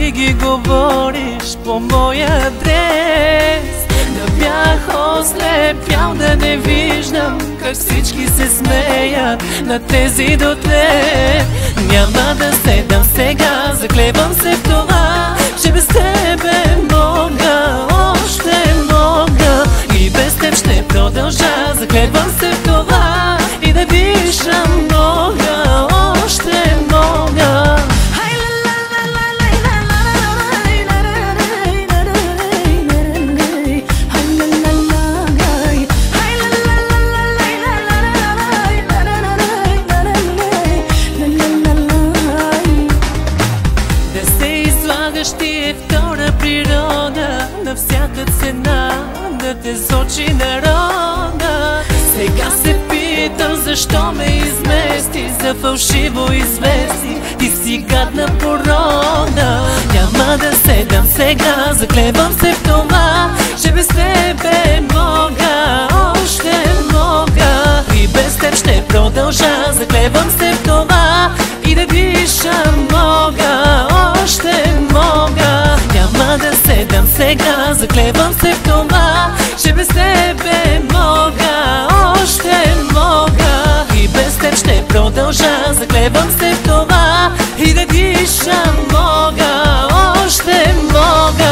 ти ги говориш по моя адрес. Да бях ослепял, да не виждам как всички се смеят на тези до теб. Няма да седам сега, заклевам се в това, че без тебе мога, още мога. И без теб ще продължа, заклевам се в това, и да дишам мога, още мога. Ти е втора природа, на всяка цена да те сочи народа. Сега се питам защо ме измести за фалшиво извести. Ти си гадна порода. Няма да седам сега, заклевам се в това, че без тебе мога, още мога. И без теб ще продължа, заклевам се в това, и да дишам мога, още мога. Няма да седам сега, заклевам се в това, че без тебе мога, още мога. И без теб ще продължа, заклевам се в това, и да дишам мога, още мога.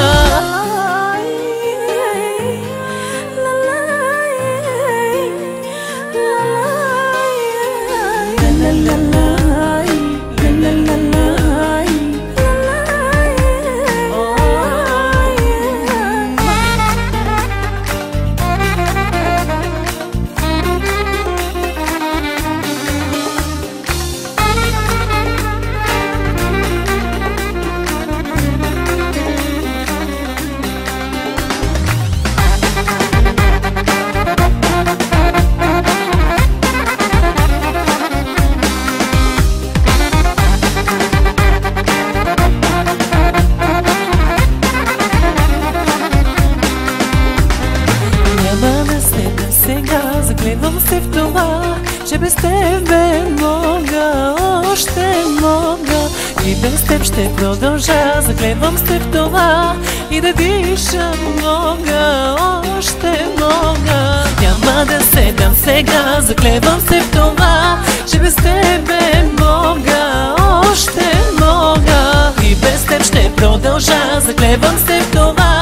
Заклевам се в това, че без тебе мога, още мога. И без теб ще продължа, заклевам се в това, и да дишам мога, още мога. Няма да седам сега, заклевам се в това, че без тебе мога, още мога. И без теб ще продължа, заклевам се в това,